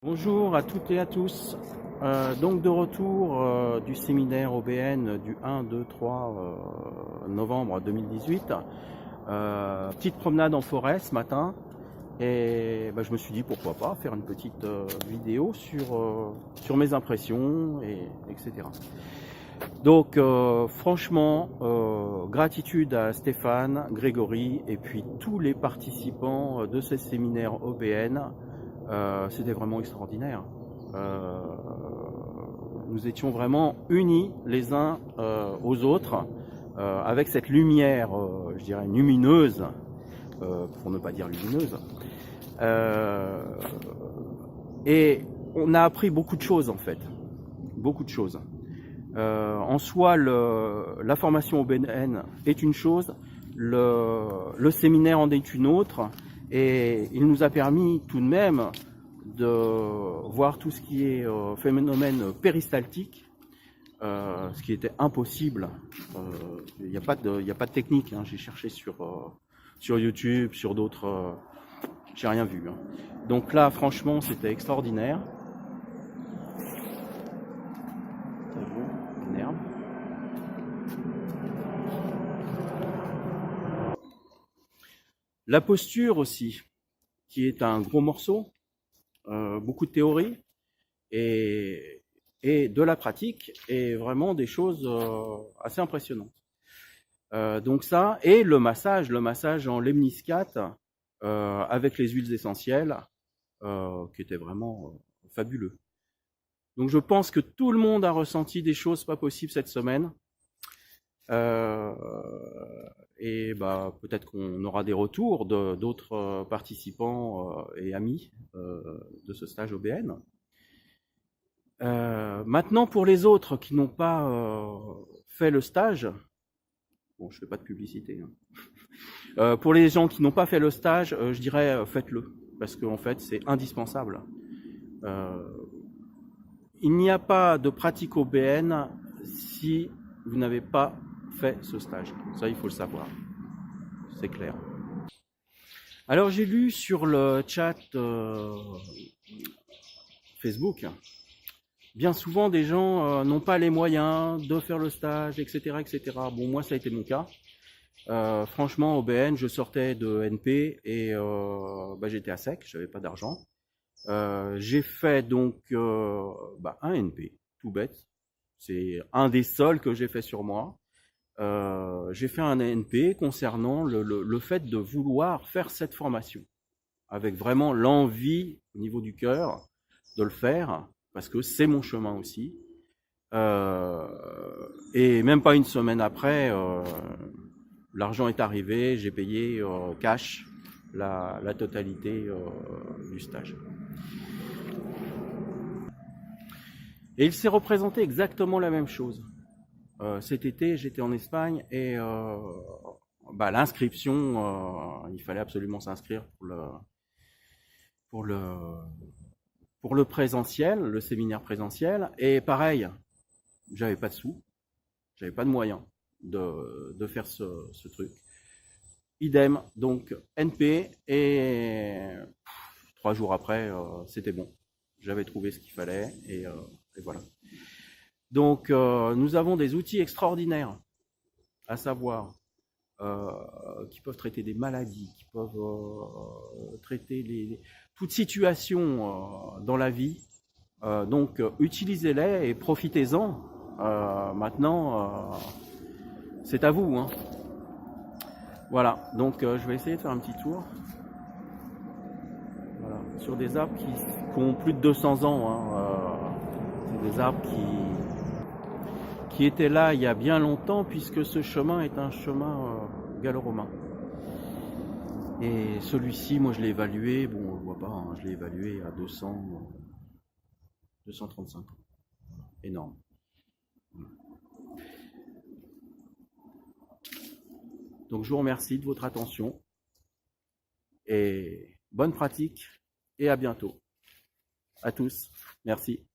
Bonjour à toutes et à tous. Donc de retour du séminaire OBN du 1, 2, 3 novembre 2018. Petite promenade en forêt ce matin et je me suis dit pourquoi pas faire une petite vidéo sur mes impressions, etc. Donc franchement, gratitude à Stéphane, Grégory et puis tous les participants de ce séminaire OBN. C'était vraiment extraordinaire. Nous étions vraiment unis les uns aux autres avec cette lumière, je dirais lumineuse, pour ne pas dire lumineuse. Et on a appris beaucoup de choses en fait, beaucoup de choses. En soi, la formation OBN est une chose, le séminaire en est une autre. Et il nous a permis tout de même de voir tout ce qui est phénomène péristaltique, ce qui était impossible. Il n'y a pas de technique, hein. J'ai cherché sur YouTube, sur d'autres, j'ai rien vu. Hein. Donc là, franchement, c'était extraordinaire. La posture aussi, qui est un gros morceau, beaucoup de théorie et de la pratique, et vraiment des choses assez impressionnantes. Donc ça, et le massage en lemniscate avec les huiles essentielles, qui était vraiment fabuleux. Donc je pense que tout le monde a ressenti des choses pas possibles cette semaine. Et peut-être qu'on aura des retours d'autres participants et amis de ce stage OBN. Maintenant, pour les autres qui n'ont pas fait le stage, bon, je fais pas de publicité. Hein. Pour les gens qui n'ont pas fait le stage, je dirais faites-le, parce qu'en fait, c'est indispensable. Il n'y a pas de pratique OBN si vous n'avez pas fait ce stage. Ça, il faut le savoir. C'est clair. Alors, j'ai lu sur le chat Facebook, bien souvent des gens n'ont pas les moyens de faire le stage, etc., etc. Bon, moi, ça a été mon cas. Franchement, OBN, je sortais de NP et j'étais à sec, j'avais pas d'argent. J'ai fait donc un NP, tout bête. C'est un des seuls que j'ai fait sur moi. J'ai fait un ANP concernant le fait de vouloir faire cette formation, avec vraiment l'envie au niveau du cœur de le faire, parce que c'est mon chemin aussi. Et même pas une semaine après, l'argent est arrivé, j'ai payé cash la totalité du stage. Et il s'est représenté exactement la même chose. Cet été, j'étais en Espagne et l'inscription, il fallait absolument s'inscrire pour le présentiel, le séminaire présentiel. Et pareil, j'avais pas de sous, j'avais pas de moyens de faire ce truc. Idem, donc NP, et 3 jours après, c'était bon. J'avais trouvé ce qu'il fallait et voilà. Donc, nous avons des outils extraordinaires, à savoir, qui peuvent traiter des maladies, qui peuvent traiter toute situation dans la vie. Donc, utilisez-les et profitez-en. Maintenant, c'est à vous. Hein. Voilà, donc je vais essayer de faire un petit tour. Voilà, sur des arbres qui ont plus de 200 ans. Hein. C'est des arbres qui était là il y a bien longtemps, puisque ce chemin est un chemin gallo-romain. Et celui-ci, moi je l'ai évalué, bon on le voit pas, hein, je l'ai évalué à 235 ans. Énorme. Donc je vous remercie de votre attention et bonne pratique et à bientôt. À tous, merci.